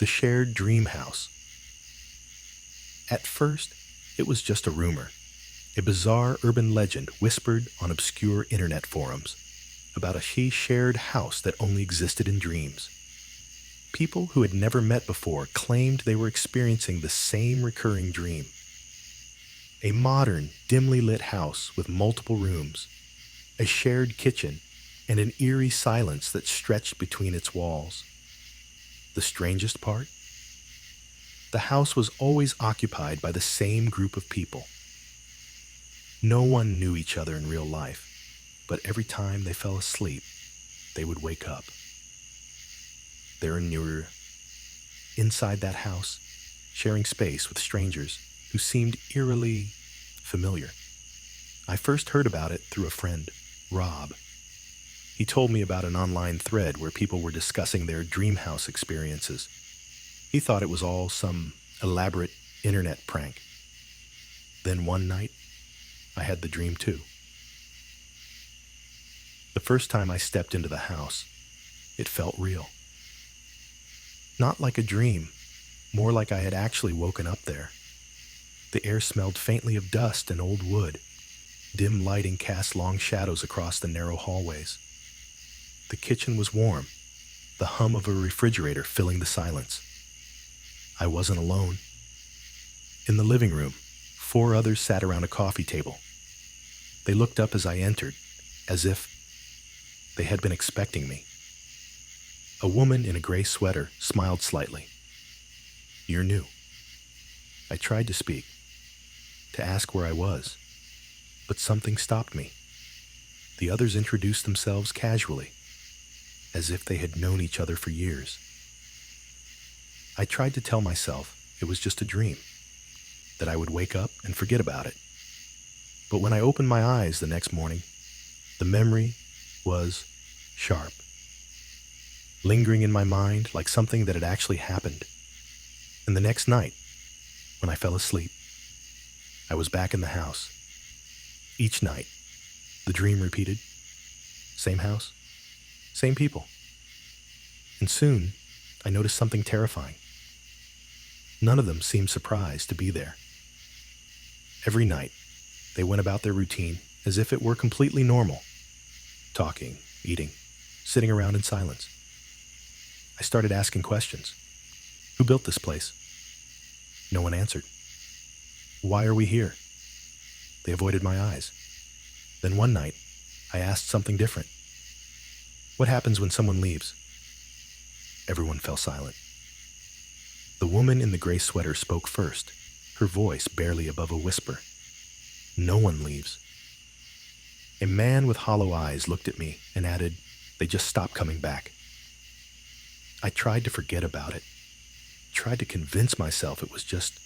The shared dream house. At first, it was just a rumor, a bizarre urban legend whispered on obscure internet forums about a shared house that only existed in dreams. People who had never met before claimed they were experiencing the same recurring dream. A modern, dimly lit house with multiple rooms, a shared kitchen, and an eerie silence that stretched between its walls. The strangest part? The house was always occupied by the same group of people. No one knew each other in real life, but every time they fell asleep, they would wake up. There and nearer, inside that house, sharing space with strangers who seemed eerily familiar. I first heard about it through a friend, Rob. He told me about an online thread where people were discussing their dream house experiences. He thought it was all some elaborate internet prank. Then one night, I had the dream too. The first time I stepped into the house, it felt real. Not like a dream, more like I had actually woken up there. The air smelled faintly of dust and old wood. Dim lighting cast long shadows across the narrow hallways. The kitchen was warm, the hum of a refrigerator filling the silence. I wasn't alone. In the living room, 4 others sat around a coffee table. They looked up as I entered, as if they had been expecting me. A woman in a gray sweater smiled slightly. "You're new." I tried to speak, to ask where I was, but something stopped me. The others introduced themselves casually, as if they had known each other for years. I tried to tell myself it was just a dream, that I would wake up and forget about it. But when I opened my eyes the next morning, the memory was sharp, lingering in my mind like something that had actually happened. And the next night, when I fell asleep, I was back in the house. Each night, the dream repeated. Same house, same people. And soon, I noticed something terrifying. None of them seemed surprised to be there. Every night, they went about their routine as if it were completely normal. Talking, eating, sitting around in silence. I started asking questions. Who built this place? No one answered. Why are we here? They avoided my eyes. Then one night, I asked something different. What happens when someone leaves? Everyone fell silent. The woman in the gray sweater spoke first, her voice barely above a whisper. No one leaves. A man with hollow eyes looked at me and added, they just stopped coming back. I tried to forget about it, tried to convince myself it was just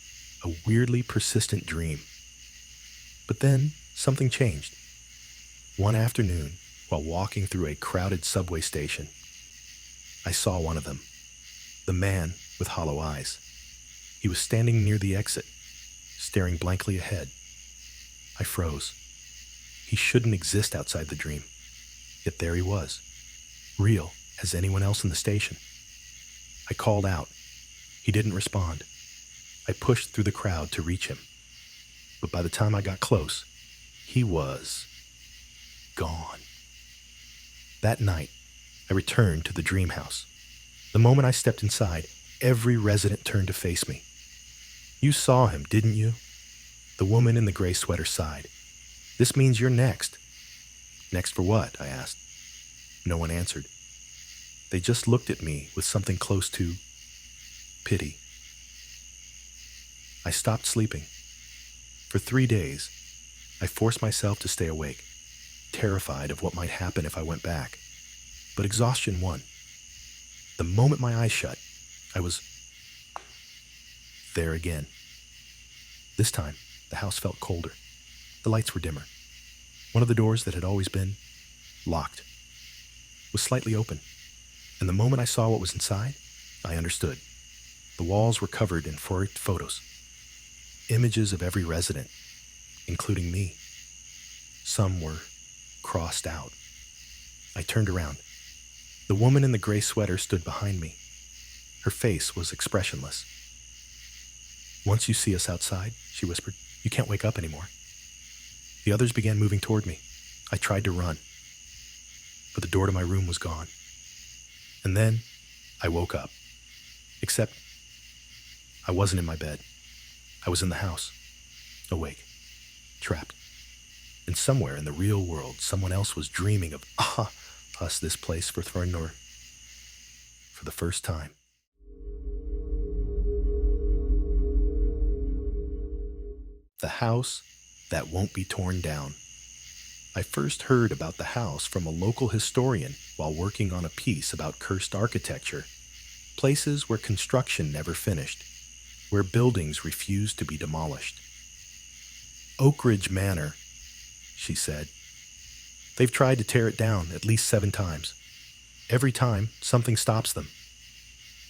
a weirdly persistent dream. But then something changed. One afternoon, while walking through a crowded subway station, I saw one of them, the man with hollow eyes. He was standing near the exit, staring blankly ahead. I froze. He shouldn't exist outside the dream. Yet there he was, real as anyone else in the station. I called out. He didn't respond. I pushed through the crowd to reach him. But by the time I got close, he was gone. That night, I returned to the dream house. The moment I stepped inside, every resident turned to face me. You saw him, didn't you? The woman in the gray sweater sighed. This means you're next. Next for what? I asked. No one answered. They just looked at me with something close to pity. I stopped sleeping. For 3 days, I forced myself to stay awake, terrified of what might happen if I went back. But exhaustion won. The moment my eyes shut, I was there again. This time, the house felt colder. The lights were dimmer. One of the doors that had always been locked was slightly open. And the moment I saw what was inside, I understood. The walls were covered in forged photos. Images of every resident, including me. Some were crossed out. I turned around. The woman in the gray sweater stood behind me. Her face was expressionless. "Once you see us outside," she whispered, "you can't wake up anymore." The others began moving toward me. I tried to run, but the door to my room was gone. And then I woke up. Except I wasn't in my bed. I was in the house, awake, trapped. And somewhere in the real world, someone else was dreaming of us, this place for Thornor, for the first time. The house that won't be torn down. I first heard about the house from a local historian while working on a piece about cursed architecture, places where construction never finished, where buildings refused to be demolished. Oak Ridge Manor, she said. They've tried to tear it down at least 7 times. Every time, something stops them.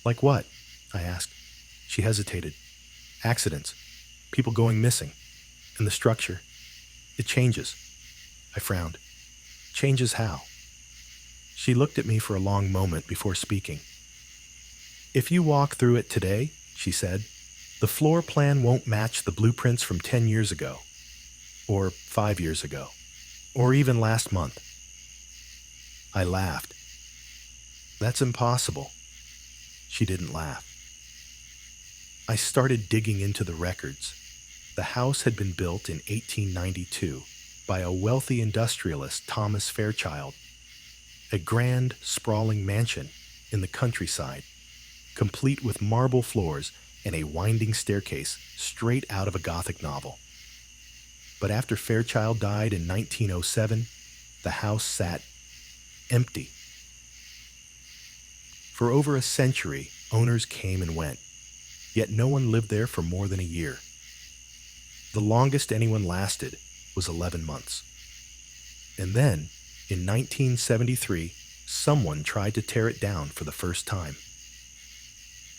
Like what? I asked. She hesitated. Accidents. People going missing. And the structure. It changes. I frowned. Changes how? She looked at me for a long moment before speaking. If you walk through it today, she said, the floor plan won't match the blueprints from 10 years ago. Or 5 years ago. Or even last month. I laughed. That's impossible. She didn't laugh. I started digging into the records. The house had been built in 1892 by a wealthy industrialist, Thomas Fairchild. A grand, sprawling mansion in the countryside, complete with marble floors and a winding staircase straight out of a Gothic novel. But after Fairchild died in 1907, the house sat empty. For over a century, owners came and went, yet no one lived there for more than a year. The longest anyone lasted was 11 months. And then, in 1973, someone tried to tear it down for the first time.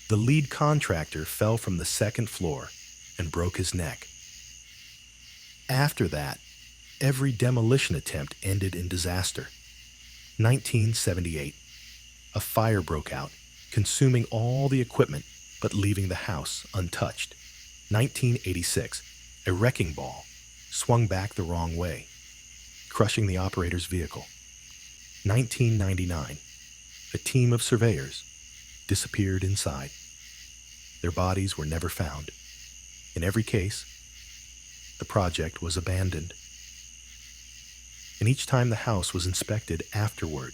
The lead contractor fell from the 2nd floor and broke his neck. After that, every demolition attempt ended in disaster. 1978. A fire broke out, consuming all the equipment but leaving the house untouched. 1986. A wrecking ball swung back the wrong way, crushing the operator's vehicle. 1999. A team of surveyors disappeared inside. Their bodies were never found. In every case, the project was abandoned. And each time the house was inspected afterward,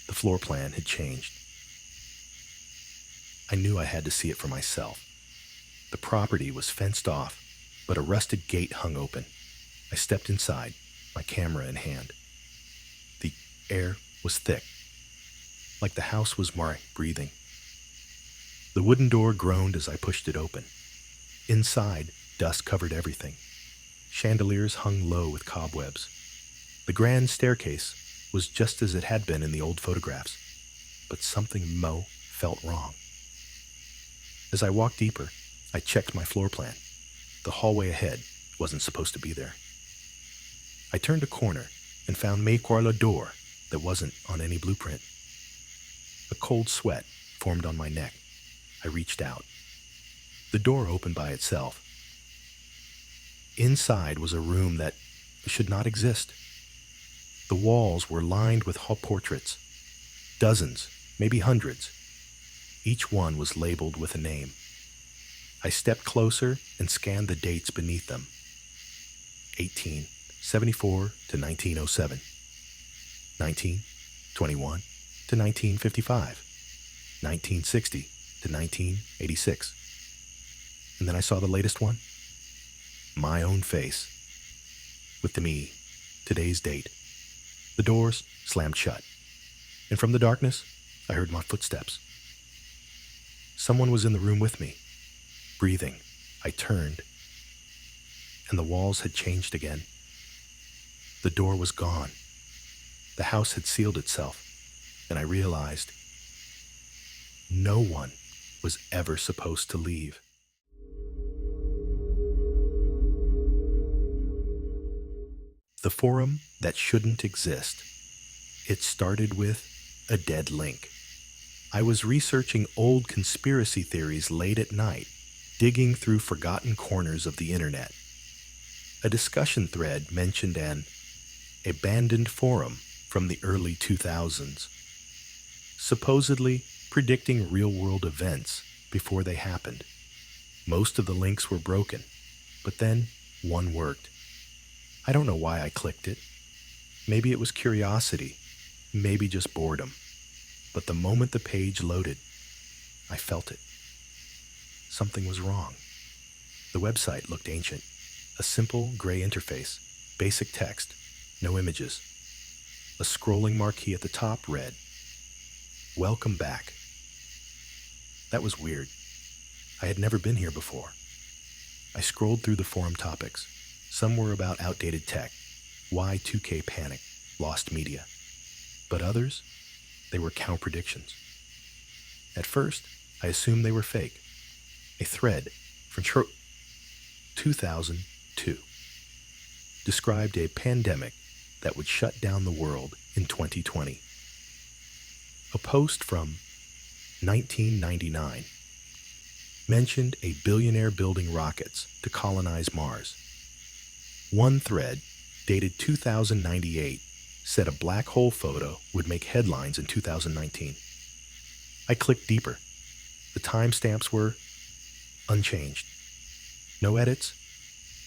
the floor plan had changed. I knew I had to see it for myself. The property was fenced off, but a rusted gate hung open. I stepped inside, my camera in hand. The air was thick, like the house was breathing. The wooden door groaned as I pushed it open. Inside, dust covered everything. Chandeliers hung low with cobwebs. The grand staircase was just as it had been in the old photographs, but something felt wrong. As I walked deeper, I checked my floor plan. The hallway ahead wasn't supposed to be there. I turned a corner and found a door that wasn't on any blueprint. A cold sweat formed on my neck. I reached out. The door opened by itself. Inside was a room that should not exist. The walls were lined with portraits. Dozens, maybe hundreds. Each one was labeled with a name. I stepped closer and scanned the dates beneath them. 1874 to 1907. 1921 to 1955. 1960 to 1986. And then I saw the latest one. My own face. With me, today's date. The doors slammed shut. And from the darkness, I heard my footsteps. Someone was in the room with me. Breathing, I turned, and the walls had changed again. The door was gone. The house had sealed itself, and I realized no one was ever supposed to leave. The forum that shouldn't exist. It started with a dead link. I was researching old conspiracy theories late at night, digging through forgotten corners of the internet. A discussion thread mentioned an abandoned forum from the early 2000s, supposedly predicting real-world events before they happened. Most of the links were broken, but then one worked. I don't know why I clicked it. Maybe it was curiosity, maybe just boredom. But the moment the page loaded, I felt it. Something was wrong. The website looked ancient. A simple gray interface, basic text, no images. A scrolling marquee at the top read, "Welcome back." That was weird. I had never been here before. I scrolled through the forum topics. Some were about outdated tech, Y2K panic, lost media. But others, they were cow predictions. At first, I assumed they were fake. A thread from 2002 described a pandemic that would shut down the world in 2020. A post from 1999 mentioned a billionaire building rockets to colonize Mars. One thread, dated 2098, said a black hole photo would make headlines in 2019. I clicked deeper. The timestamps were unchanged. No edits,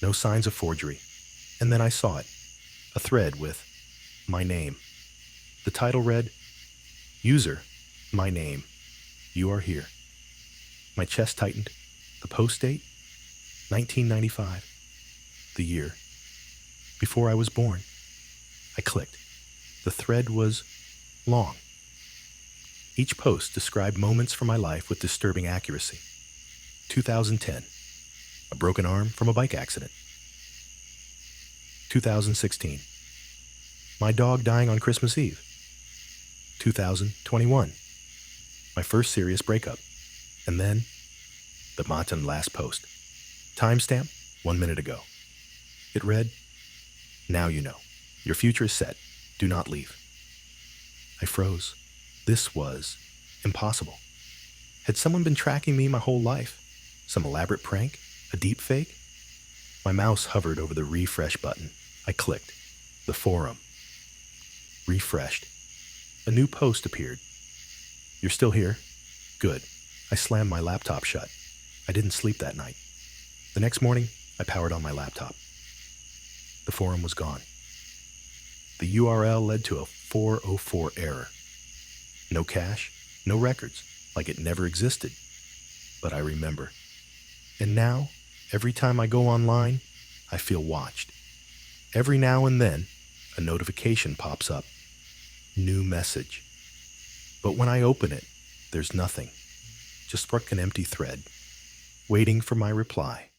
no signs of forgery. And then I saw it, a thread with my name. The title read, "User, my name. You are here." My chest tightened. The post date? 1995. The year. Before I was born. I clicked. The thread was long. Each post described moments from my life with disturbing accuracy. 2010. A broken arm from a bike accident. 2016. My dog dying on Christmas Eve. 2021. My first serious breakup. And then, the Matan last post. Timestamp, 1 minute ago. It read, "Now you know. Your future is set. Do not leave." I froze. This was impossible. Had someone been tracking me my whole life? Some elaborate prank? A deep fake? My mouse hovered over the refresh button. I clicked. The forum. Refreshed. A new post appeared. "You're still here? Good." I slammed my laptop shut. I didn't sleep that night. The next morning, I powered on my laptop. The forum was gone. The URL led to a 404 error. No cache, no records, like it never existed. But I remember. And now, every time I go online, I feel watched. Every now and then, a notification pops up. New message. But when I open it, there's nothing. Just an empty thread, waiting for my reply.